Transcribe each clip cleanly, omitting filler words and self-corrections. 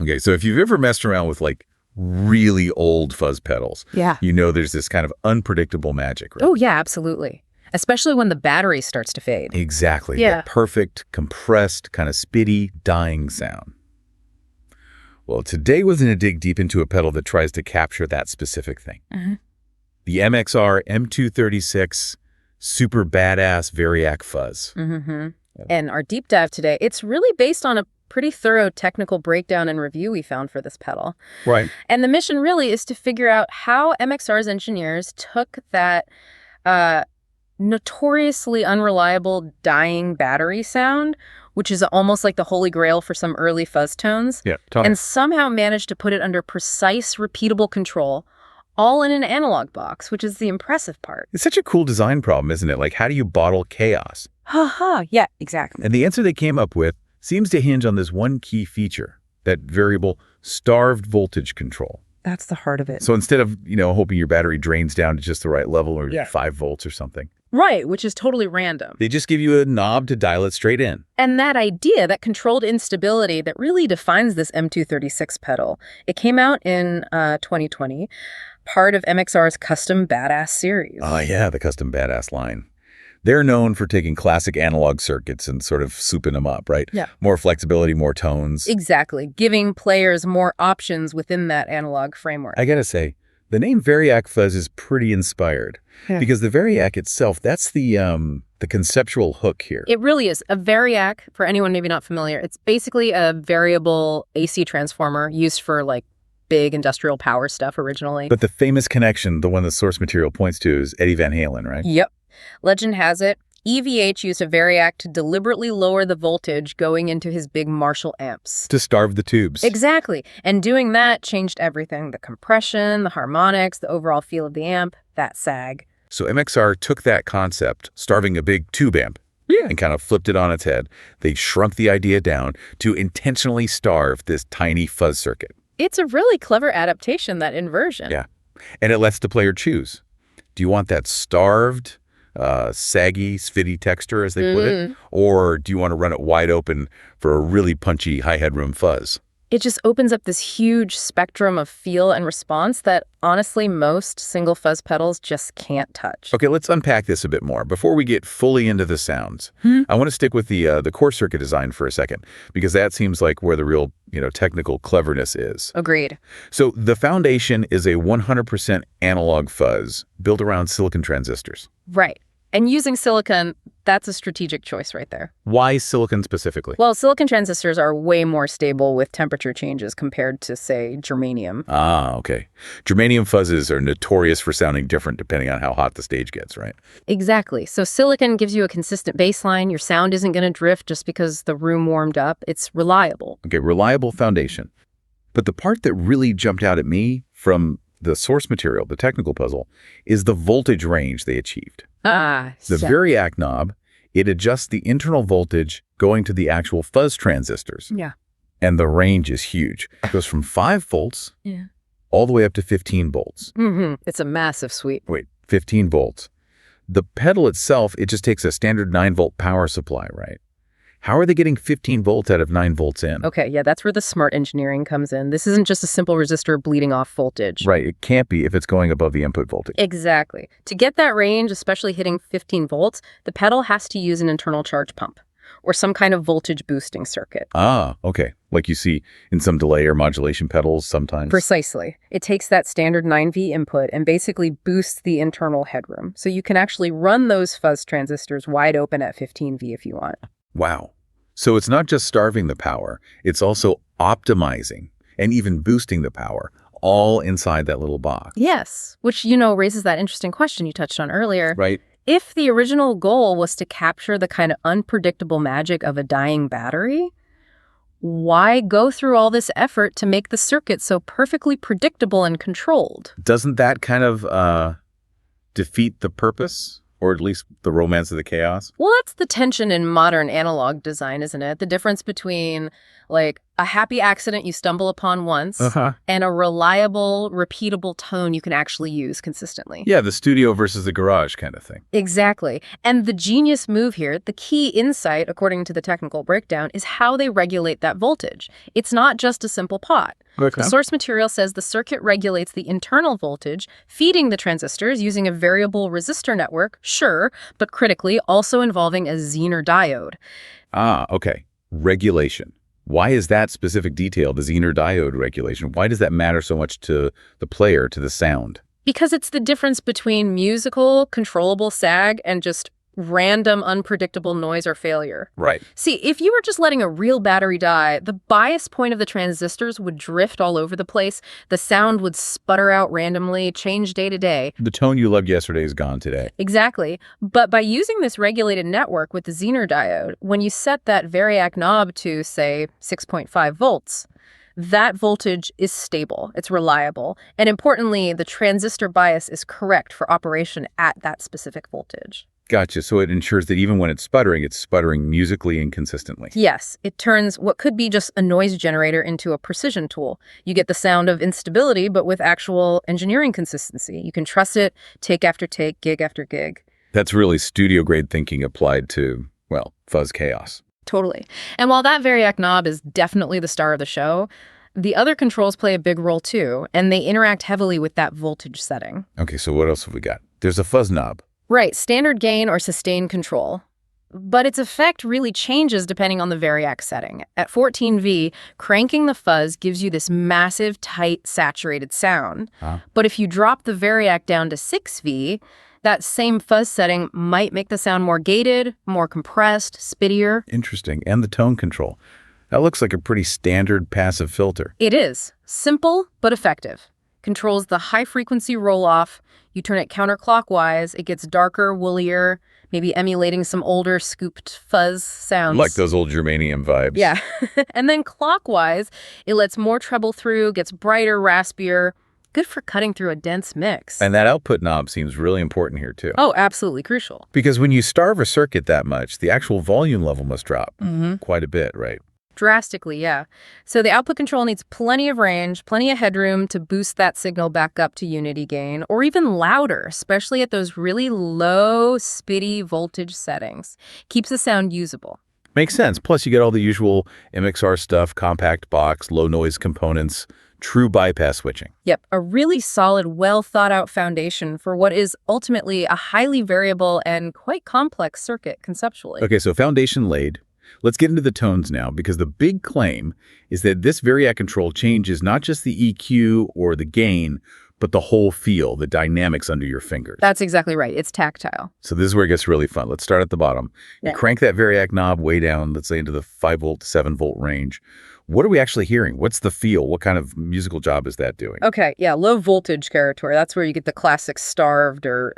Okay, so if you've ever messed around with like really old fuzz pedals, Yeah. you know there's this kind of unpredictable magic, right? Oh, yeah, absolutely. Especially when the battery starts to fade. Exactly. Yeah. That perfect, compressed, kind of spitty, dying sound. Well, today we're going to dig deep into a pedal that tries to capture that specific thing. The MXR M236 super badass Variac fuzz. And our deep dive today, it's really based on a pretty thorough technical breakdown and review we found for this pedal. Right. And the mission really is to figure out how MXR's engineers took that notoriously unreliable dying battery sound, which is almost like the holy grail for some early fuzz tones, and somehow managed to put it under precise, repeatable control, all in an analog box, which is the impressive part. It's such a cool design problem, isn't it? Like, how do you bottle chaos? Yeah, exactly. And the answer they came up with seems to hinge on this one key feature, that variable starved voltage control. That's the heart of it. So instead of, hoping your battery drains down to just the right level or 5 volts or something. Right, which is totally random. They just give you a knob to dial it straight in. And that idea, that controlled instability that really defines this M236 pedal, it came out in 2020, part of MXR's Custom Badass series. Oh, yeah, the Custom Badass line. They're known for taking classic analog circuits and sort of souping them up, right? Yeah. More flexibility, more tones. Exactly. Giving players more options within that analog framework. I gotta say, the name Variac fuzz is pretty inspired. Because the Variac itself, that's the conceptual hook here. It really is. A Variac, for anyone maybe not familiar, it's basically a variable AC transformer used for like big industrial power stuff originally. But the famous connection, the one the source material points to, is Eddie Van Halen, right? Yep. Legend has it, EVH used a Variac to deliberately lower the voltage going into his big Marshall amps. To starve the tubes. Exactly. And doing that changed everything. The compression, the harmonics, the overall feel of the amp, that sag. So MXR took that concept, starving a big tube amp, and kind of flipped it on its head. They shrunk the idea down to intentionally starve this tiny fuzz circuit. It's a really clever adaptation, that inversion. Yeah. And it lets the player choose. Do you want that starved, saggy, spitty texture, as they put it? Or do you want to run it wide open for a really punchy, high headroom fuzz? It just opens up this huge spectrum of feel and response that, honestly, most single fuzz pedals just can't touch. Okay, let's unpack this a bit more. Before we get fully into the sounds, I want to stick with the core circuit design for a second, because that seems like where the real, technical cleverness is. Agreed. So the foundation is a 100% analog fuzz built around silicon transistors. Right. And using silicon, that's a strategic choice right there. Why silicon specifically? Well, silicon transistors are way more stable with temperature changes compared to, say, germanium. Ah, okay. Germanium fuzzes are notorious for sounding different depending on how hot the stage gets, right? Exactly. So silicon gives you a consistent baseline. Your sound isn't going to drift just because the room warmed up. It's reliable. Okay, reliable foundation. But the part that really jumped out at me from the source material, the technical puzzle, is the voltage range they achieved. The Variac knob, it adjusts the internal voltage going to the actual fuzz transistors. Yeah. And the range is huge. It goes from 5 volts all the way up to 15 volts. It's a massive sweep. Wait, 15 volts. The pedal itself, it just takes a standard 9-volt power supply, right? How are they getting 15 volts out of 9 volts in? Okay, yeah, that's where the smart engineering comes in. This isn't just a simple resistor bleeding off voltage. Right, it can't be if it's going above the input voltage. Exactly. To get that range, especially hitting 15 volts, the pedal has to use an internal charge pump or some kind of voltage boosting circuit. Ah, okay. Like you see in some delay or modulation pedals sometimes. Precisely. It takes that standard 9V input and basically boosts the internal headroom. So you can actually run those fuzz transistors wide open at 15V if you want. Wow. So it's not just starving the power, it's also optimizing and even boosting the power, all inside that little box. Yes, which, raises that interesting question you touched on earlier. Right. If the original goal was to capture the kind of unpredictable magic of a dying battery, why go through all this effort to make the circuit so perfectly predictable and controlled? Doesn't that kind of defeat the purpose? Or at least the romance of the chaos? Well, that's the tension in modern analog design, isn't it? The difference between, like, A happy accident you stumble upon once, and a reliable, repeatable tone you can actually use consistently. Yeah, the studio versus the garage kind of thing. Exactly. And the genius move here, the key insight, according to the technical breakdown, is how they regulate that voltage. It's not just a simple pot. Okay. The source material says the circuit regulates the internal voltage, feeding the transistors using a variable resistor network, sure, but critically also involving a Zener diode. Ah, okay. Regulation. Why is that specific detail, the Zener diode regulation? Why does that matter so much to the player, to the sound? Because it's the difference between musical, controllable sag and just random, unpredictable noise or failure. Right. See, if you were just letting a real battery die, the bias point of the transistors would drift all over the place. The sound would sputter out randomly, change day to day. The tone you loved yesterday is gone today. Exactly. But by using this regulated network with the Zener diode, when you set that Variac knob to, say, 6.5 volts, that voltage is stable, it's reliable, and importantly, the transistor bias is correct for operation at that specific voltage. Gotcha. So it ensures that even when it's sputtering musically and consistently. Yes, it turns what could be just a noise generator into a precision tool. You get the sound of instability, but with actual engineering consistency. You can trust it take after take, gig after gig. That's really studio-grade thinking applied to, well, fuzz chaos. Totally. And while that Variac knob is definitely the star of the show, the other controls play a big role too, and they interact heavily with that voltage setting. Okay, so what else have we got? There's a fuzz knob. Right, standard gain or sustained control. But its effect really changes depending on the Variac setting. At 14V, cranking the fuzz gives you this massive, tight, saturated sound. But if you drop the Variac down to 6V, that same fuzz setting might make the sound more gated, more compressed, spittier. Interesting. And the tone control. That looks like a pretty standard passive filter. It is. Simple, but effective. Controls the high-frequency roll-off. You turn it counterclockwise. It gets darker, woollier, maybe emulating some older scooped fuzz sounds. Like those old germanium vibes. Yeah. And then clockwise, it lets more treble through, gets brighter, raspier. Good for cutting through a dense mix. And that output knob seems really important here, too. Oh, absolutely crucial. Because when you starve a circuit that much, the actual volume level must drop quite a bit, right? Drastically, yeah. So the output control needs plenty of range, plenty of headroom to boost that signal back up to unity gain, or even louder, especially at those really low, spitty voltage settings. Keeps the sound usable. Makes sense. Plus, you get all the usual MXR stuff, compact box, low noise components, true bypass switching. Yep, a really solid, well-thought-out foundation for what is ultimately a highly variable and quite complex circuit conceptually. Okay, so foundation laid. Let's get into the tones now, because the big claim is that this Variac control changes not just the EQ or the gain, but the whole feel, the dynamics under your fingers. That's exactly right. It's tactile. So this is where it gets really fun. Let's start at the bottom. Yeah. You crank that Variac knob way down, let's say into the 5-volt to 7-volt range. What are we actually hearing? What's the feel? What kind of musical job is that doing? Okay, yeah, low voltage territory. That's where you get the classic starved or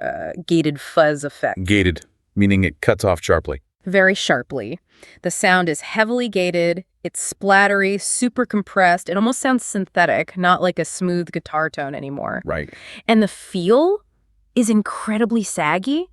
gated fuzz effect. Gated, meaning it cuts off sharply. Very sharply. The sound is heavily gated, it's splattery, super compressed, it almost sounds synthetic, not like a smooth guitar tone anymore. Right. And the feel is incredibly saggy.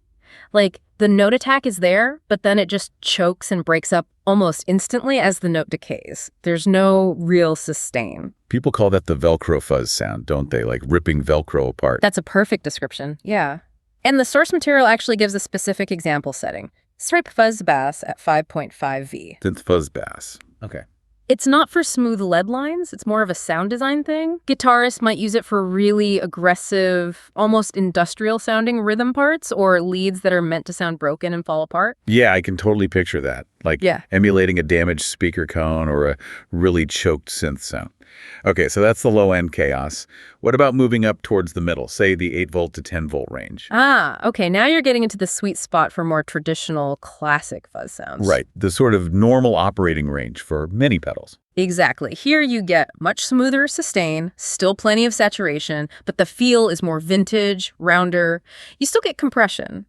Like, the note attack is there, but then it just chokes and breaks up almost instantly as the note decays. There's no real sustain. People call that the Velcro fuzz sound, don't they? Like ripping Velcro apart. That's a perfect description, yeah. And the source material actually gives a specific example setting. Stripe fuzz bass at 5.5V. It's fuzz bass. Okay. It's not for smooth lead lines. It's more of a sound design thing. Guitarists might use it for really aggressive, almost industrial-sounding rhythm parts or leads that are meant to sound broken and fall apart. Yeah, I can totally picture that. Like emulating a damaged speaker cone or a really choked synth sound. Okay, so that's the low-end chaos. What about moving up towards the middle, say the 8-volt to 10-volt range? Okay, now you're getting into the sweet spot for more traditional, classic fuzz sounds. Right, the sort of normal operating range for many pedals. Exactly. Here you get much smoother sustain, still plenty of saturation, but the feel is more vintage, rounder. You still get compression,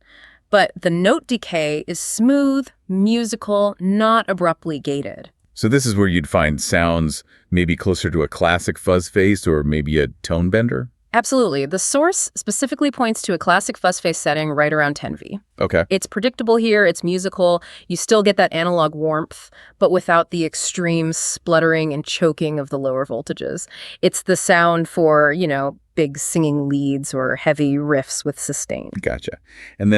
but the note decay is smooth, musical, not abruptly gated. So this is where you'd find sounds maybe closer to a classic fuzz face or maybe a tone bender? Absolutely. The source specifically points to a classic fuzz face setting right around 10V. Okay. It's predictable here, it's musical, you still get that analog warmth, but without the extreme spluttering and choking of the lower voltages. It's the sound for, big singing leads or heavy riffs with sustain. Gotcha. And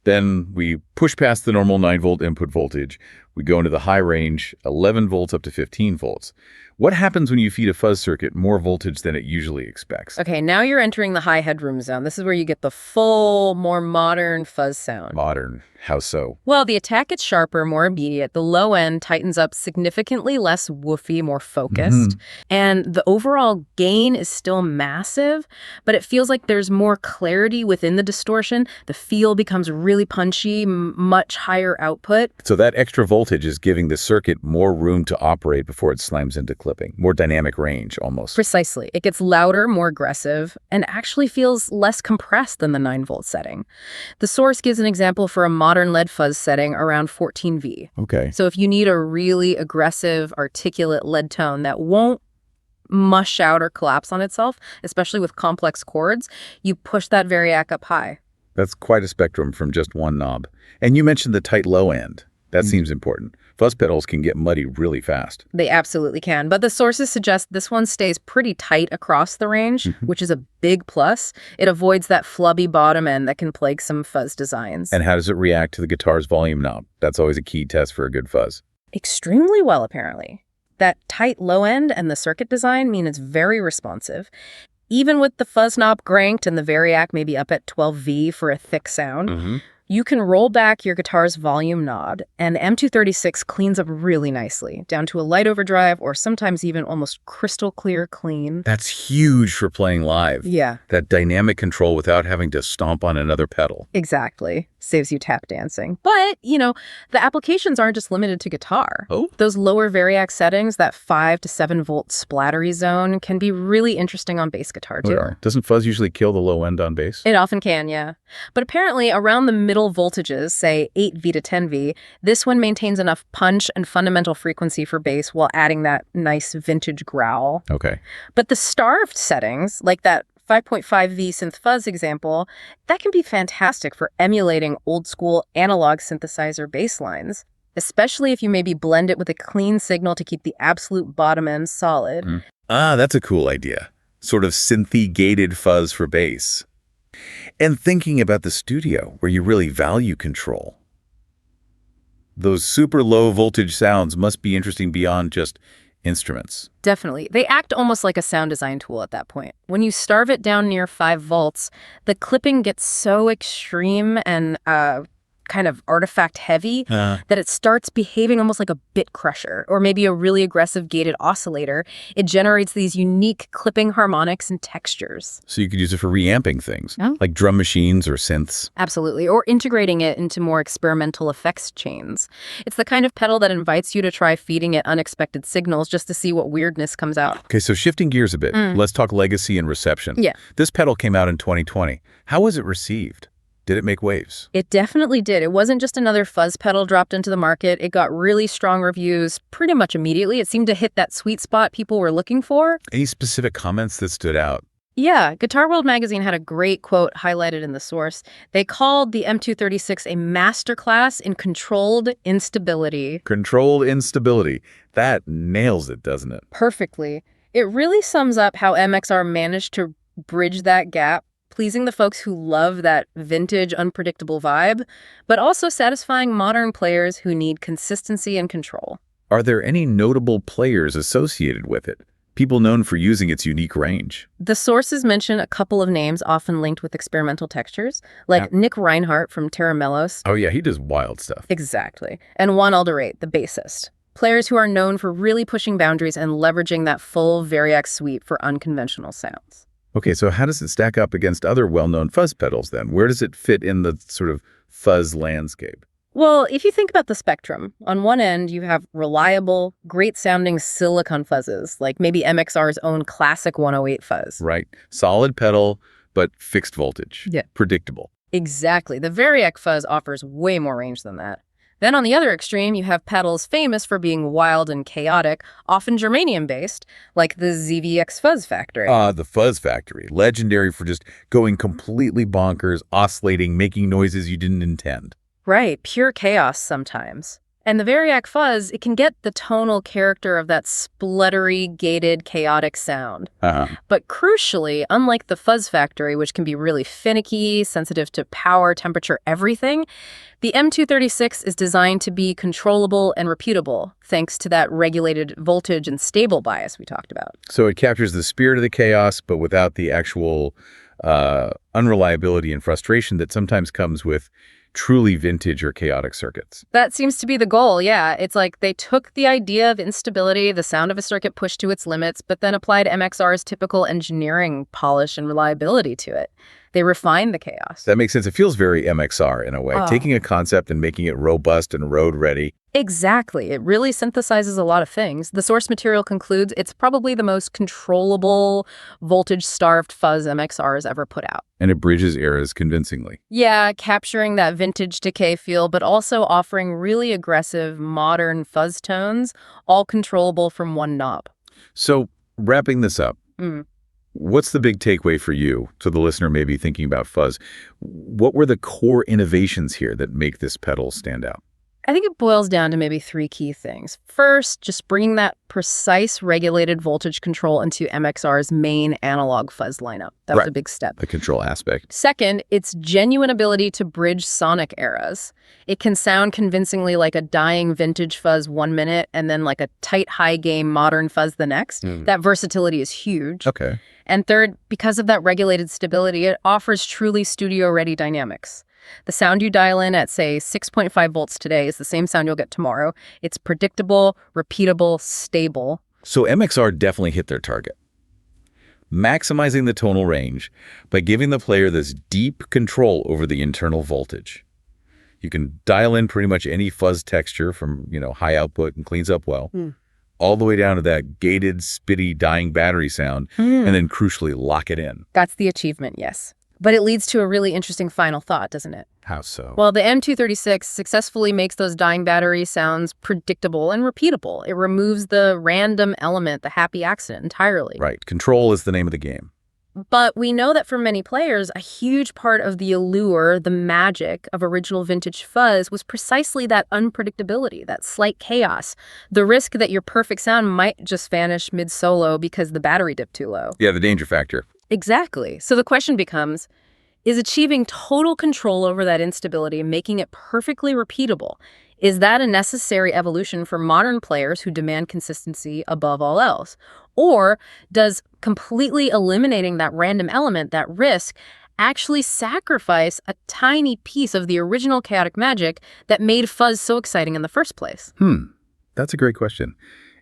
then we push past the normal 9-volt input voltage. We go into the high range, 11 volts up to 15 volts. What happens when you feed a fuzz circuit more voltage than it usually expects? Okay, now you're entering the high headroom zone. This is where you get the full, more modern fuzz sound. Modern. How so? Well, the attack gets sharper, more immediate. The low end tightens up significantly less woofy, more focused. And the overall gain is still massive, but it feels like there's more clarity within the distortion. The feel becomes really punchy, much higher output. So that extra voltage is giving the circuit more room to operate before it slams into clipping. More dynamic range, almost. Precisely. It gets louder, more aggressive, and actually feels less compressed than the 9-volt setting. The source gives an example for a modern lead fuzz setting around 14V. Okay. So if you need a really aggressive, articulate lead tone that won't mush out or collapse on itself, especially with complex chords, you push that Variac up high. That's quite a spectrum from just one knob. And you mentioned the tight low end. That seems important. Fuzz pedals can get muddy really fast. They absolutely can, but the sources suggest this one stays pretty tight across the range, which is a big plus. It avoids that flubby bottom end that can plague some fuzz designs. And how does it react to the guitar's volume knob? That's always a key test for a good fuzz. Extremely well, apparently. That tight low end and the circuit design mean it's very responsive. Even with the fuzz knob cranked and the Variac maybe up at 12V for a thick sound, you can roll back your guitar's volume knob, and M236 cleans up really nicely, down to a light overdrive or sometimes even almost crystal clear clean. That's huge for playing live. Yeah. That dynamic control without having to stomp on another pedal. Exactly. Saves you tap dancing. But, the applications aren't just limited to guitar. Oh? Those lower Variac settings, that 5 to 7 volt splattery zone, can be really interesting on bass guitar, too. Doesn't fuzz usually kill the low end on bass? It often can, yeah. But apparently, around the middle voltages, say 8V to 10V, this one maintains enough punch and fundamental frequency for bass while adding that nice vintage growl. Okay. But the starved settings, like that 5.5V synth fuzz example, that can be fantastic for emulating old school analog synthesizer bass lines, especially if you maybe blend it with a clean signal to keep the absolute bottom end solid. That's a cool idea. Sort of synthy gated fuzz for bass. And thinking about the studio, where you really value control. Those super low voltage sounds must be interesting beyond just instruments. Definitely. They act almost like a sound design tool at that point. When you starve it down near 5 volts, the clipping gets so extreme and kind of artifact heavy that it starts behaving almost like a bit crusher or maybe a really aggressive gated oscillator. It generates these unique clipping harmonics and textures. So you could use it for reamping things, like drum machines or synths. Absolutely. Or integrating it into more experimental effects chains. It's the kind of pedal that invites you to try feeding it unexpected signals just to see what weirdness comes out. Okay, so shifting gears a bit, let's talk legacy and reception. Yeah. This pedal came out in 2020. How was it received? Did it make waves? It definitely did. It wasn't just another fuzz pedal dropped into the market. It got really strong reviews pretty much immediately. It seemed to hit that sweet spot people were looking for. Any specific comments that stood out? Yeah, Guitar World magazine had a great quote highlighted in the source. They called the M236 a masterclass in controlled instability. Controlled instability. That nails it, doesn't it? Perfectly. It really sums up how MXR managed to bridge that gap, pleasing the folks who love that vintage, unpredictable vibe, but also satisfying modern players who need consistency and control. Are there any notable players associated with it? People known for using its unique range? The sources mention a couple of names often linked with experimental textures, like Nick Reinhardt from Terra Mellos. Oh yeah, he does wild stuff. Exactly. And Juan Alderete, the bassist. Players who are known for really pushing boundaries and leveraging that full Variac suite for unconventional sounds. Okay, so how does it stack up against other well-known fuzz pedals then? Where does it fit in the sort of fuzz landscape? Well, if you think about the spectrum, on one end you have reliable, great-sounding silicon fuzzes, like maybe MXR's own classic 108 fuzz. Right. Solid pedal, but fixed voltage. Yeah. Predictable. Exactly. The Variac fuzz offers way more range than that. Then on the other extreme, you have pedals famous for being wild and chaotic, often germanium-based, like the ZVX Fuzz Factory. The Fuzz Factory, legendary for just going completely bonkers, oscillating, making noises you didn't intend. Right, pure chaos sometimes. And the Variac Fuzz, it can get the tonal character of that spluttery, gated, chaotic sound. But crucially, unlike the Fuzz Factory, which can be really finicky, sensitive to power, temperature, everything, the M236 is designed to be controllable and repeatable, thanks to that regulated voltage and stable bias we talked about. So it captures the spirit of the chaos, but without the actual unreliability and frustration that sometimes comes with truly vintage or chaotic circuits. That seems to be the goal, yeah. It's like they took the idea of instability, the sound of a circuit pushed to its limits, but then applied MXR's typical engineering polish and reliability to it. They refined the chaos. That makes sense. It feels very MXR in a way, taking a concept and making it robust and road-ready. Exactly. It really synthesizes a lot of things. The source material concludes it's probably the most controllable, voltage-starved fuzz MXR has ever put out. And it bridges eras convincingly. Yeah, capturing that vintage decay feel, but also offering really aggressive, modern fuzz tones, all controllable from one knob. So, wrapping this up, what's the big takeaway for you, to the listener maybe thinking about fuzz? What were the core innovations here that make this pedal stand out? I think it boils down to maybe three key things. First, just bringing that precise regulated voltage control into MXR's main analog fuzz lineup. That was a big step. The control aspect. Second, its genuine ability to bridge sonic eras. It can sound convincingly like a dying vintage fuzz 1 minute and then like a tight high gain modern fuzz the next. That versatility is huge. Okay. And third, because of that regulated stability, it offers truly studio-ready dynamics. The sound you dial in at, say, 6.5 volts today is the same sound you'll get tomorrow. It's predictable, repeatable, stable. So MXR definitely hit their target. Maximizing the tonal range by giving the player this deep control over the internal voltage. You can dial in pretty much any fuzz texture from, high output and cleans up well, all the way down to that gated, spitty, dying battery sound, and then crucially lock it in. That's the achievement, yes. But it leads to a really interesting final thought, doesn't it? How so? Well, the M236 successfully makes those dying battery sounds predictable and repeatable. It removes the random element, the happy accident, entirely. Right. Control is the name of the game. But we know that for many players, a huge part of the allure, the magic of original vintage fuzz was precisely that unpredictability, that slight chaos, the risk that your perfect sound might just vanish mid-solo because the battery dipped too low. Yeah, the danger factor. Exactly. So the question becomes, is achieving total control over that instability and making it perfectly repeatable, is that a necessary evolution for modern players who demand consistency above all else? Or does completely eliminating that random element, that risk, actually sacrifice a tiny piece of the original chaotic magic that made fuzz so exciting in the first place? That's a great question.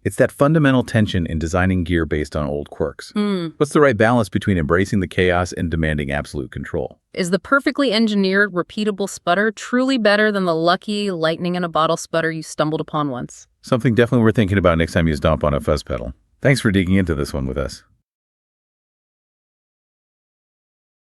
It's that fundamental tension in designing gear based on old quirks. What's the right balance between embracing the chaos and demanding absolute control? Is the perfectly engineered, repeatable sputter truly better than the lucky lightning-in-a-bottle sputter you stumbled upon once? Something definitely worth thinking about next time you stomp on a fuzz pedal. Thanks for digging into this one with us.